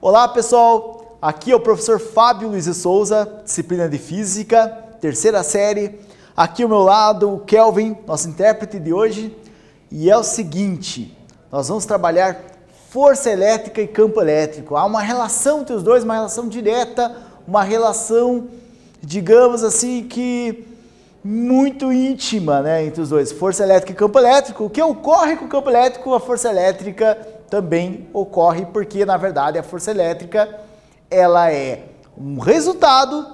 Olá pessoal, aqui é o professor Fábio Luiz de Souza, disciplina de Física, terceira série. Aqui ao meu lado o Kelvin, nosso intérprete de hoje. E é o seguinte, nós vamos trabalhar força elétrica e campo elétrico. Há uma relação entre os dois, uma relação direta, uma relação, digamos assim, que muito íntima, né, entre os dois. Força elétrica e campo elétrico. O que ocorre com o campo elétrico, a força elétrica também ocorre, porque na verdade a força elétrica ela é um resultado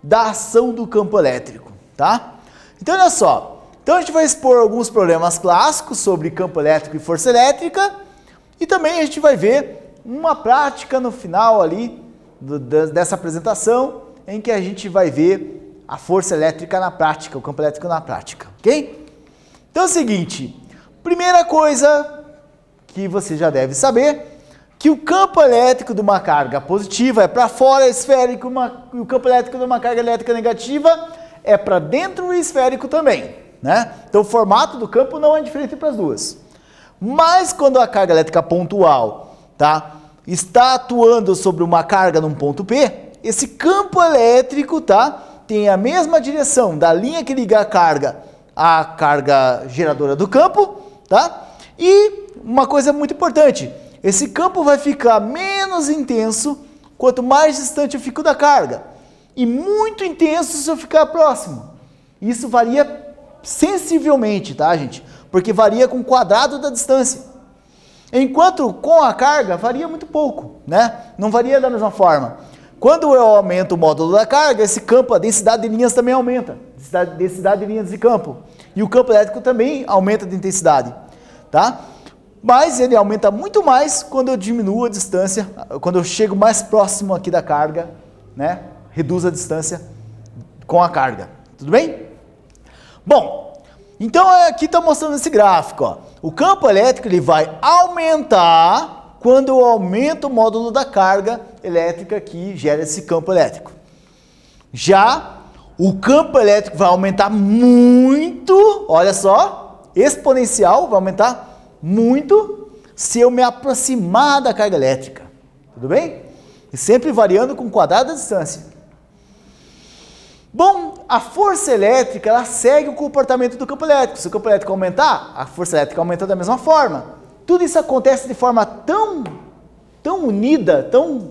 da ação do campo elétrico, tá? Então olha só, então a gente vai expor alguns problemas clássicos sobre campo elétrico e força elétrica e também a gente vai ver uma prática no final ali dessa apresentação em que a gente vai ver a força elétrica na prática, o campo elétrico na prática, ok? Então é o seguinte, primeira coisa que você já deve saber, que o campo elétrico de uma carga positiva é para fora, esférico, e o campo elétrico de uma carga elétrica negativa é para dentro e esférico também, né? Então o formato do campo não é diferente para as duas. Mas quando a carga elétrica pontual, tá, está atuando sobre uma carga num ponto P, esse campo elétrico, tá, tem a mesma direção da linha que liga a carga à carga geradora do campo, tá? E uma coisa muito importante, esse campo vai ficar menos intenso quanto mais distante eu fico da carga e muito intenso se eu ficar próximo. Isso varia sensivelmente, tá, gente? Porque varia com o quadrado da distância. Enquanto com a carga varia muito pouco, né? Não varia da mesma forma. Quando eu aumento o módulo da carga, esse campo, a densidade de linhas também aumenta. A densidade de linhas de campo. E o campo elétrico também aumenta de intensidade, tá? Mas ele aumenta muito mais quando eu diminuo a distância, quando eu chego mais próximo aqui da carga, né? Reduz a distância com a carga. Tudo bem? Bom, então aqui está mostrando esse gráfico, ó. O campo elétrico ele vai aumentar quando eu aumento o módulo da carga elétrica que gera esse campo elétrico. Já o campo elétrico vai aumentar muito, olha só, exponencial, vai aumentar muito se eu me aproximar da carga elétrica. Tudo bem? E sempre variando com o quadrado da distância. Bom, a força elétrica ela segue o comportamento do campo elétrico. Se o campo elétrico aumentar, a força elétrica aumenta da mesma forma. Tudo isso acontece de forma tão unida, tão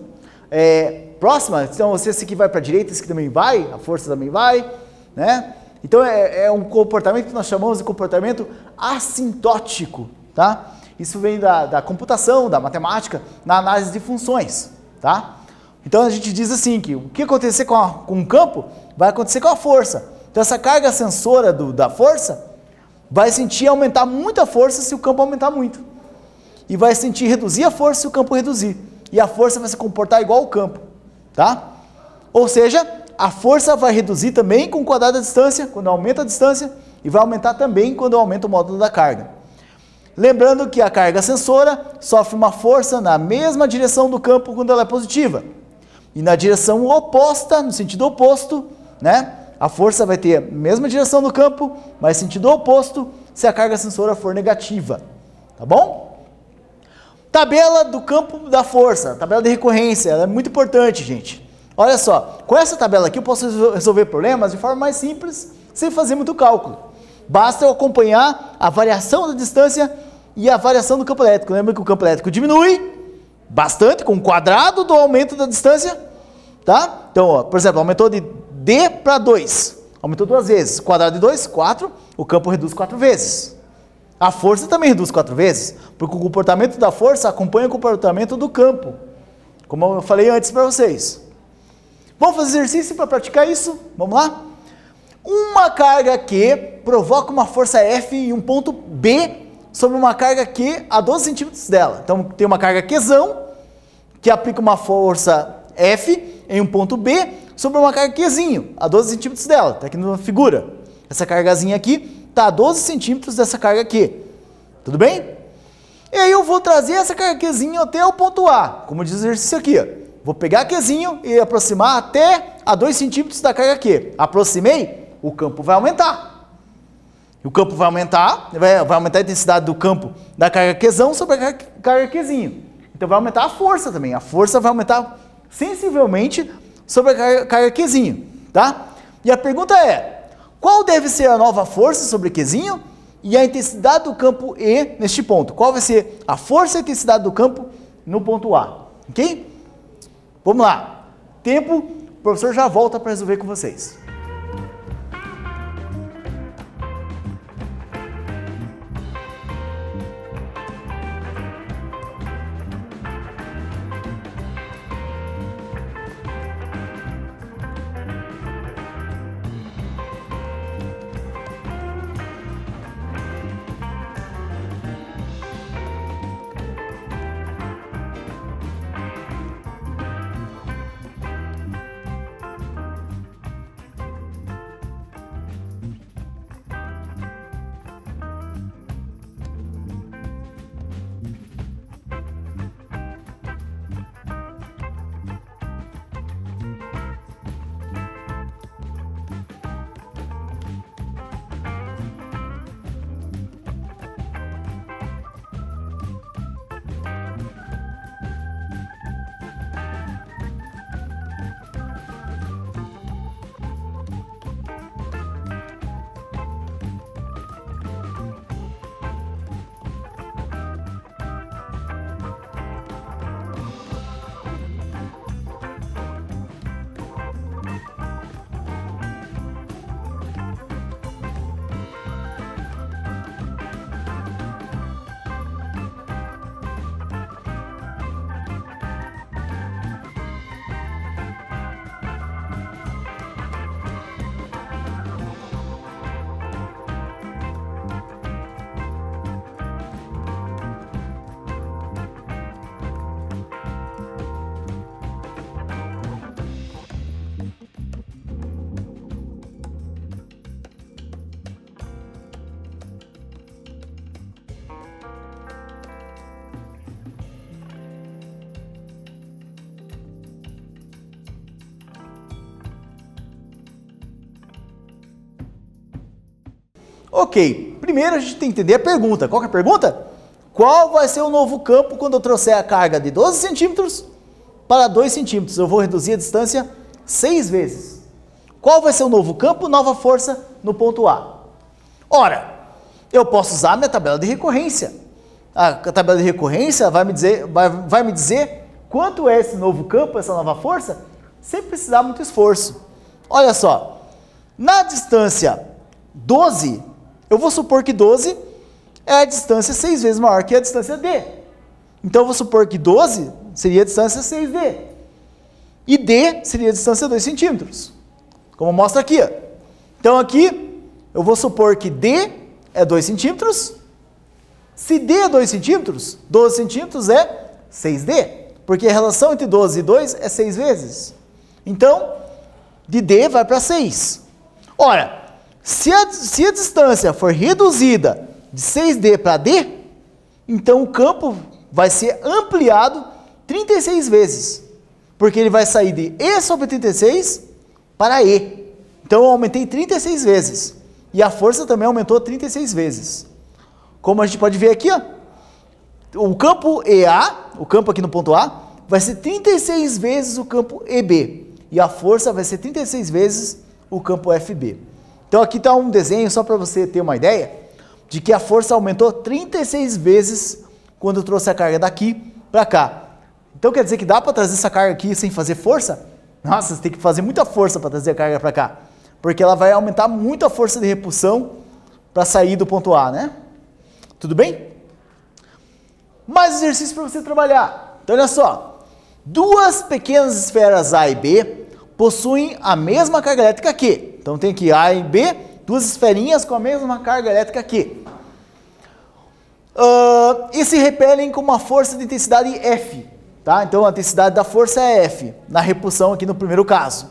próxima. Então, se esse aqui vai para a direita, esse aqui também vai, a força também vai, né? Então, é um comportamento que nós chamamos de comportamento assintótico, tá? Isso vem da computação, da matemática, na análise de funções, tá? Então, a gente diz assim que o que acontecer com o campo vai acontecer com a força. Então, essa carga sensora da força vai sentir aumentar muito a força se o campo aumentar muito. E vai sentir reduzir a força se o campo reduzir. E a força vai se comportar igual ao campo, tá? Ou seja, a força vai reduzir também com o quadrado da distância, quando aumenta a distância, e vai aumentar também quando aumenta o módulo da carga. Lembrando que a carga sensora sofre uma força na mesma direção do campo quando ela é positiva. E na direção oposta, no sentido oposto, né? A força vai ter a mesma direção do campo, mas sentido oposto se a carga sensora for negativa. Tá bom? Tabela do campo da força, tabela de recorrência, ela é muito importante, gente. Olha só, com essa tabela aqui eu posso resolver problemas de forma mais simples, sem fazer muito cálculo. Basta eu acompanhar a variação da distância e a variação do campo elétrico. Lembra que o campo elétrico diminui bastante com o quadrado do aumento da distância, tá? Então, ó, por exemplo, aumentou de D para 2, aumentou 2 vezes. Quadrado de 2, 4, o campo reduz 4 vezes. A força também reduz 4 vezes, porque o comportamento da força acompanha o comportamento do campo, como eu falei antes para vocês. Vamos fazer exercício para praticar isso? Vamos lá? Uma carga Q provoca uma força F em um ponto B sobre uma carga Q a 12 centímetros dela. Então tem uma carga Qzão que aplica uma força F em um ponto B sobre uma carga Qzinho a 12 centímetros dela. Está aqui na figura. Essa cargazinha aqui está a 12 centímetros dessa carga Q. Tudo bem? E aí eu vou trazer essa carga Qzinho até o ponto A, como diz o exercício aqui, ó. Vou pegar Qzinho e aproximar até a 2 centímetros da carga Q. Aproximei, o campo vai aumentar. O campo vai aumentar, vai aumentar a intensidade do campo da carga Qzão sobre a carga Qzinho. Então vai aumentar a força também. A força vai aumentar sensivelmente sobre a carga Qzinho, tá? E a pergunta é, qual deve ser a nova força sobre Qzinho e a intensidade do campo E neste ponto? Qual vai ser a força e a intensidade do campo no ponto A? Ok? Vamos lá. Tempo, o professor já volta para resolver com vocês. Ok, primeiro a gente tem que entender a pergunta. Qual que é a pergunta? Qual vai ser o novo campo quando eu trouxer a carga de 12 centímetros para 2 centímetros? Eu vou reduzir a distância 6 vezes. Qual vai ser o novo campo, nova força no ponto A? Ora, eu posso usar a minha tabela de recorrência. A tabela de recorrência vai me dizer quanto é esse novo campo, essa nova força, sem precisar muito esforço. Olha só, na distância 12, eu vou supor que 12 é a distância 6 vezes maior que a distância D. Então eu vou supor que 12 seria a distância 6D. E D seria a distância 2 centímetros. Como mostra aqui. Ó. Então aqui eu vou supor que D é 2 centímetros. Se D é 2 centímetros, 12 centímetros é 6D. Porque a relação entre 12 e 2 é 6 vezes. Então, de D vai para 6. Ora, se a distância for reduzida de 6D para D, então o campo vai ser ampliado 36 vezes. Porque ele vai sair de E sobre 36 para E. Então eu aumentei 36 vezes. E a força também aumentou 36 vezes. Como a gente pode ver aqui, ó, o campo EA, o campo aqui no ponto A, vai ser 36 vezes o campo EB. E a força vai ser 36 vezes o campo FB. Então aqui está um desenho só para você ter uma ideia de que a força aumentou 36 vezes quando eu trouxe a carga daqui para cá. Então quer dizer que dá para trazer essa carga aqui sem fazer força? Nossa, você tem que fazer muita força para trazer a carga para cá. Porque ela vai aumentar muito a força de repulsão para sair do ponto A, né? Tudo bem? Mais exercício para você trabalhar. Então olha só, duas pequenas esferas A e B possuem a mesma carga elétrica Q. Então tem aqui A e B, duas esferinhas com a mesma carga elétrica Q. E se repelem com uma força de intensidade F. Tá? Então a intensidade da força é F, na repulsão aqui no primeiro caso.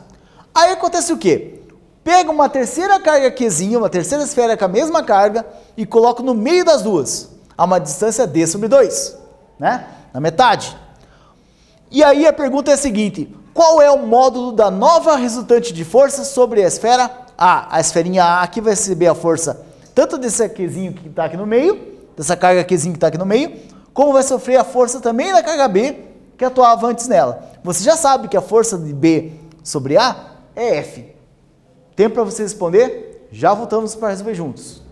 Aí acontece o quê? Pega uma terceira carga Qzinha, uma terceira esfera com a mesma carga e coloco no meio das duas, a uma distância D sobre 2, né? Na metade. E aí a pergunta é a seguinte, qual é o módulo da nova resultante de força sobre a esfera A? A esferinha A aqui vai receber a força tanto desse Qzinho que está aqui no meio, dessa carga Qzinho que está aqui no meio, como vai sofrer a força também da carga B que atuava antes nela. Você já sabe que a força de B sobre A é F. Tempo para você responder? Já voltamos para resolver juntos.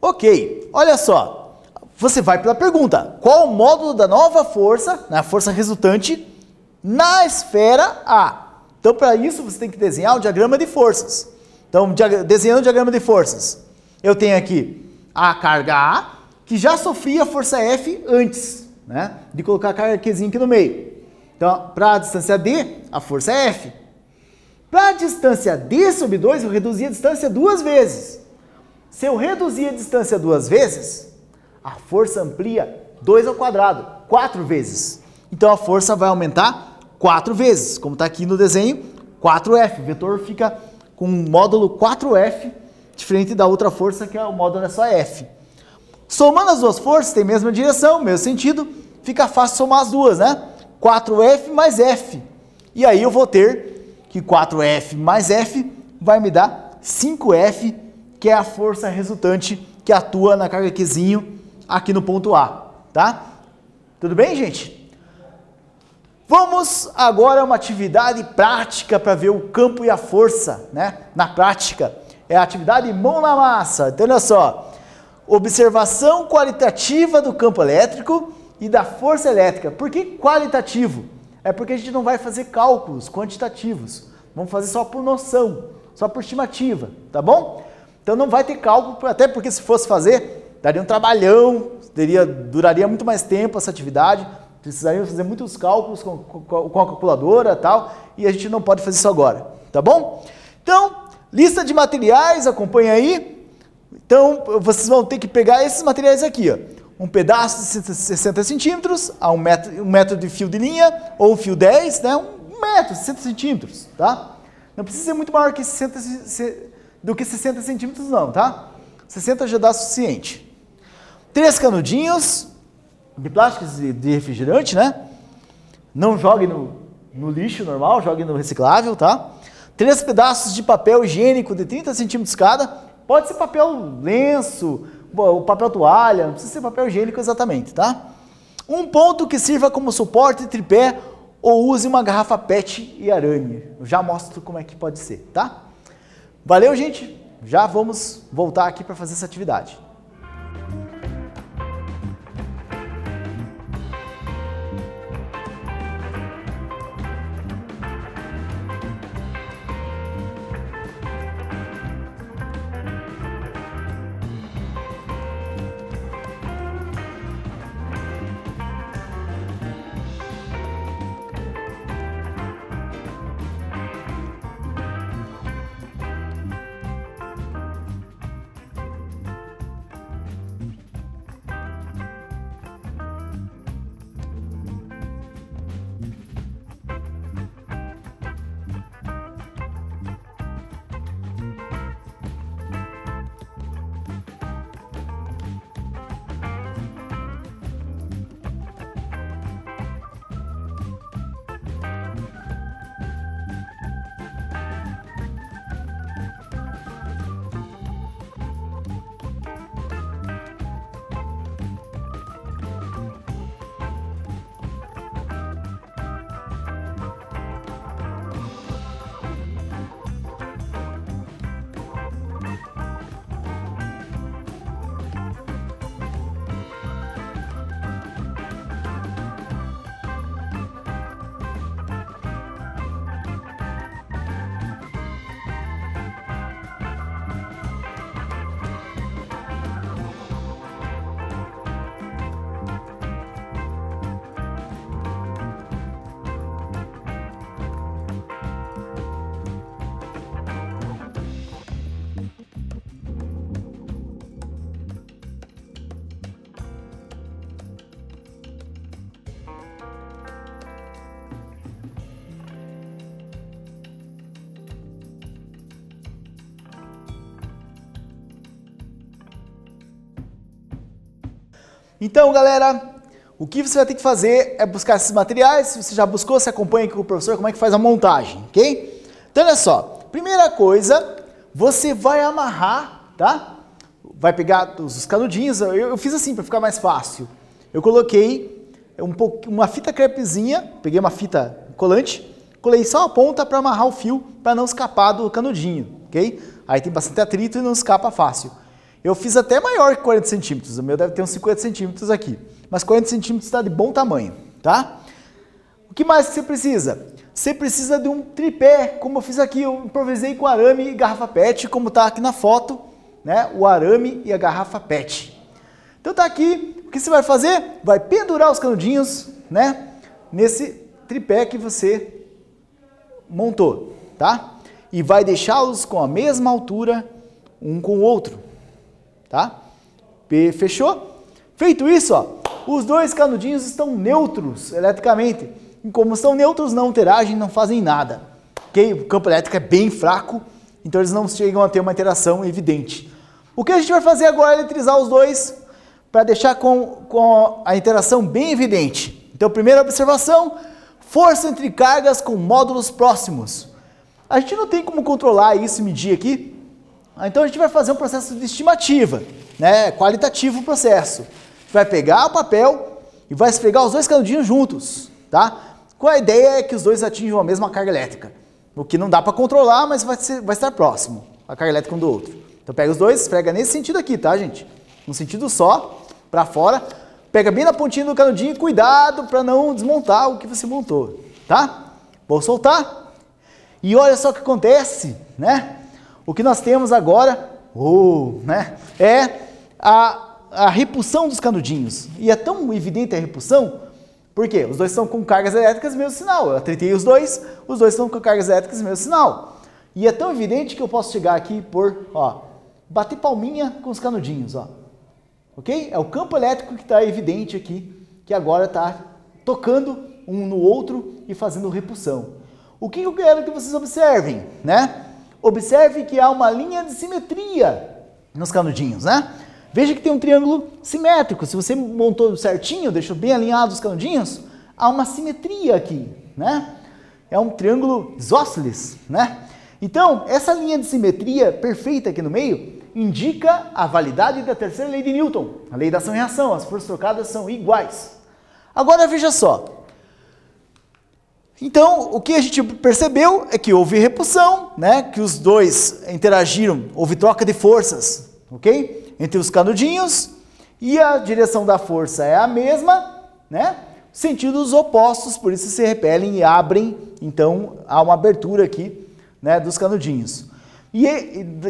Ok, olha só, você vai pela pergunta, qual o módulo da nova força, a força resultante, na esfera A? Então, para isso, você tem que desenhar o diagrama de forças. Então, desenhando o diagrama de forças, eu tenho aqui a carga A, que já sofria a força F antes, né, de colocar a carga Qzinha aqui no meio. Então, para a distância D, a força é F. Para a distância D sobre 2, eu reduzi a distância 2 vezes. Se eu reduzir a distância 2 vezes, a força amplia 2 ao quadrado, 4 vezes. Então a força vai aumentar 4 vezes, como está aqui no desenho, 4F. O vetor fica com um módulo 4F, diferente da outra força que é o módulo é só F. Somando as duas forças, tem a mesma direção, mesmo sentido, fica fácil somar as duas, né? 4F mais F. E aí eu vou ter que 4F mais F vai me dar 5F, que é a força resultante que atua na carga Qzinho aqui no ponto A, tá? Tudo bem, gente? Vamos agora a uma atividade prática para ver o campo e a força, né? Na prática, é a atividade mão na massa. Então, olha só, observação qualitativa do campo elétrico e da força elétrica. Por que qualitativo? É porque a gente não vai fazer cálculos quantitativos, vamos fazer só por noção, só por estimativa, tá bom? Então não vai ter cálculo, até porque se fosse fazer, daria um trabalhão, duraria muito mais tempo essa atividade, precisaria fazer muitos cálculos com a calculadora e tal, e a gente não pode fazer isso agora, tá bom? Então, lista de materiais, acompanha aí. Então, vocês vão ter que pegar esses materiais aqui, ó. Um pedaço de 60 centímetros, a um metro de fio de linha, ou um fio 10, né? 1 metro, 60 centímetros, tá? Não precisa ser muito maior que 60 do que 60 centímetros não, tá? 60 já dá suficiente. 3 canudinhos de plástico de refrigerante, né? Não jogue no lixo normal, jogue no reciclável, tá? 3 pedaços de papel higiênico de 30 centímetros cada. Pode ser papel lenço, o papel toalha, não precisa ser papel higiênico exatamente, tá? Um ponto que sirva como suporte de tripé ou use uma garrafa PET e arame. Eu já mostro como é que pode ser, tá? Valeu, gente? Já vamos voltar aqui para fazer essa atividade. Então, galera, o que você vai ter que fazer é buscar esses materiais. Se você já buscou, você acompanha aqui com o professor como é que faz a montagem, ok? Então, olha só. Primeira coisa, você vai amarrar, tá? Vai pegar os canudinhos. Eu fiz assim para ficar mais fácil. Eu coloquei uma fita crepezinha, peguei uma fita colante, colei só a ponta para amarrar o fio, para não escapar do canudinho, ok? Aí tem bastante atrito e não escapa fácil. Eu fiz até maior que 40 centímetros, o meu deve ter uns 50 centímetros aqui, mas 40 centímetros está de bom tamanho, tá? O que mais que você precisa? Você precisa de um tripé, como eu fiz aqui, eu improvisei com arame e garrafa PET, como está aqui na foto, né? O arame e a garrafa PET. Então tá aqui, o que você vai fazer? Vai pendurar os canudinhos, né? Nesse tripé que você montou, tá? E vai deixá-los com a mesma altura um com o outro, tá? Fechou? Feito isso, ó, os dois canudinhos estão neutros eletricamente. E como estão neutros, não interagem, não fazem nada. Okay? O campo elétrico é bem fraco, então eles não chegam a ter uma interação evidente. O que a gente vai fazer agora é eletrizar os dois para deixar com a interação bem evidente. Então, primeira observação, força entre cargas com módulos próximos. A gente não tem como controlar isso e medir aqui, então a gente vai fazer um processo de estimativa, né? Qualitativo o processo. A gente vai pegar o papel e vai esfregar os dois canudinhos juntos, tá? Com a ideia é que os dois atinjam a mesma carga elétrica, o que não dá para controlar, mas vai estar próximo, a carga elétrica um do outro. Então pega os dois, esfrega nesse sentido aqui, tá, gente? Um sentido só, para fora, pega bem na pontinha do canudinho, cuidado para não desmontar o que você montou, tá? Vou soltar. E olha só o que acontece, né? O que nós temos agora, né? É a repulsão dos canudinhos. E é tão evidente a repulsão, porque os dois estão com cargas elétricas mesmo sinal. Eu atritei os dois estão com cargas elétricas mesmo sinal. E é tão evidente que eu posso chegar aqui e pôr, ó, bater palminha com os canudinhos, ó. Ok? É o campo elétrico que está evidente aqui, que agora está tocando um no outro e fazendo repulsão. O que eu quero que vocês observem, né? Observe que há uma linha de simetria nos canudinhos, né? Veja que tem um triângulo simétrico. Se você montou certinho, deixou bem alinhados os canudinhos, há uma simetria aqui, né? É um triângulo isósceles, né? Então, essa linha de simetria perfeita aqui no meio indica a validade da terceira lei de Newton, a lei da ação e reação. As forças trocadas são iguais. Agora veja só. Então, o que a gente percebeu é que houve repulsão, né? Que os dois interagiram, houve troca de forças, ok? Entre os canudinhos, e a direção da força é a mesma, né? Sentidos opostos, por isso se repelem e abrem, então há uma abertura aqui, né, dos canudinhos. E,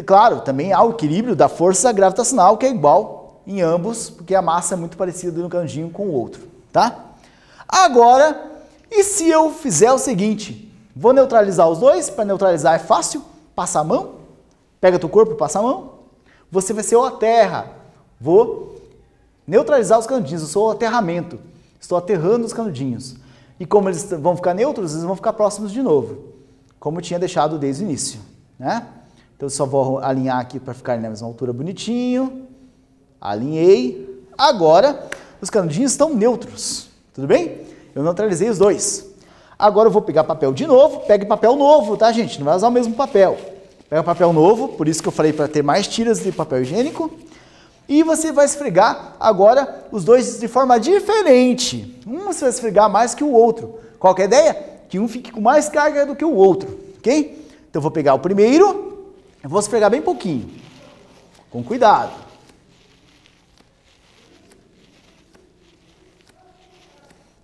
claro, também há o equilíbrio da força gravitacional, que é igual em ambos, porque a massa é muito parecida de um canudinho com o outro, tá? Agora, e se eu fizer o seguinte, vou neutralizar os dois, para neutralizar é fácil, passa a mão, pega teu corpo e passa a mão, você vai ser o aterra, vou neutralizar os canudinhos, eu sou o aterramento, estou aterrando os canudinhos. E como eles vão ficar neutros, eles vão ficar próximos de novo, como eu tinha deixado desde o início, né? Então eu só vou alinhar aqui para ficarem na mesma altura bonitinho, alinhei. Agora os canudinhos estão neutros, tudo bem? Eu neutralizei os dois. Agora eu vou pegar papel de novo, pegue papel novo, tá, gente? Não vai usar o mesmo papel. Pega papel novo, por isso que eu falei para ter mais tiras de papel higiênico. E você vai esfregar agora os dois de forma diferente. Um você vai esfregar mais que o outro. Qual que é a ideia? Que um fique com mais carga do que o outro, ok? Então eu vou pegar o primeiro, eu vou esfregar bem pouquinho, com cuidado.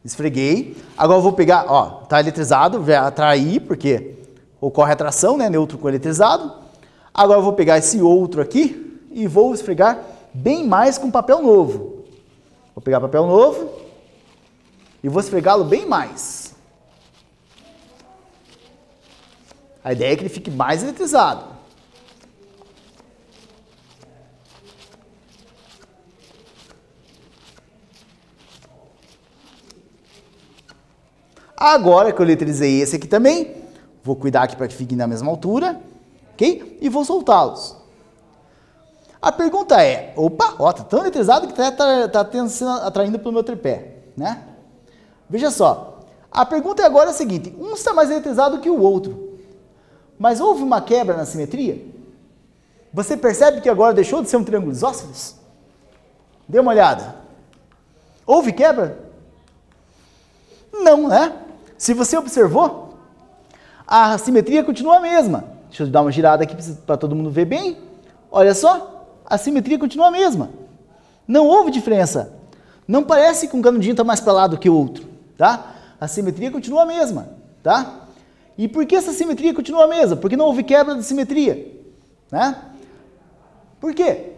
Esfreguei. Agora eu vou pegar, ó, tá eletrizado, vai atrair, porque ocorre atração, né, neutro com eletrizado. Agora eu vou pegar esse outro aqui e vou esfregar bem mais com papel novo. Vou pegar papel novo e vou esfregá-lo bem mais. A ideia é que ele fique mais eletrizado. Agora que eu eletrizei esse aqui também, vou cuidar aqui para que fiquem na mesma altura, ok? E vou soltá-los. A pergunta é, opa, ó, tá tão eletrizado que tá sendo atraído pelo meu tripé, né? Veja só, a pergunta agora é a seguinte, um está mais eletrizado que o outro, mas houve uma quebra na simetria? Você percebe que agora deixou de ser um triângulo isósceles? Dê uma olhada. Houve quebra? Não, né? Se você observou, a simetria continua a mesma. Deixa eu dar uma girada aqui para todo mundo ver bem. Olha só. A simetria continua a mesma. Não houve diferença. Não parece que um canudinho está mais para lá do que o outro, tá? A simetria continua a mesma, tá? E por que essa simetria continua a mesma? Porque não houve quebra de simetria, né? Por quê?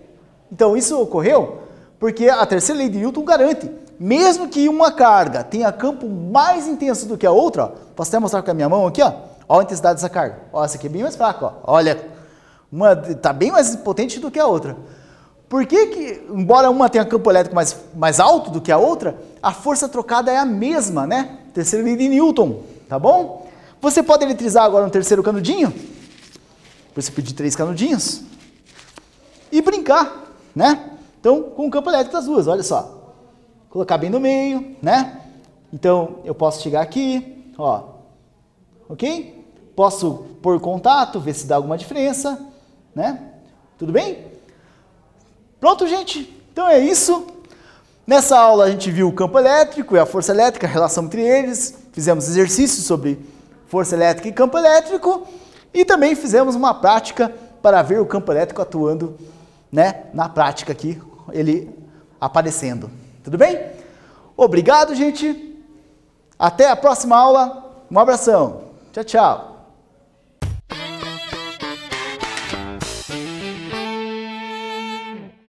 Então, isso ocorreu porque a terceira lei de Newton garante, mesmo que uma carga tenha campo mais intenso do que a outra, ó, posso até mostrar com a minha mão aqui, ó a intensidade dessa carga. Ó, essa aqui é bem mais fraca, ó. Olha, uma está bem mais potente do que a outra. Por que, embora uma tenha campo elétrico mais alto do que a outra, a força trocada é a mesma, né? Terceira lei de Newton, tá bom? Você pode eletrizar agora um terceiro canudinho, você pedir 3 canudinhos, e brincar, né? Então, com o campo elétrico das duas, olha só. Colocar bem no meio, né? Então, eu posso chegar aqui, ó, ok? Posso pôr contato, ver se dá alguma diferença, né? Tudo bem? Pronto, gente? Então é isso. Nessa aula a gente viu o campo elétrico e a força elétrica, a relação entre eles. Fizemos exercícios sobre força elétrica e campo elétrico. E também fizemos uma prática para ver o campo elétrico atuando, né, na prática aqui, ele aparecendo. Tudo bem? Obrigado, gente. Até a próxima aula. Um abração. Tchau, tchau.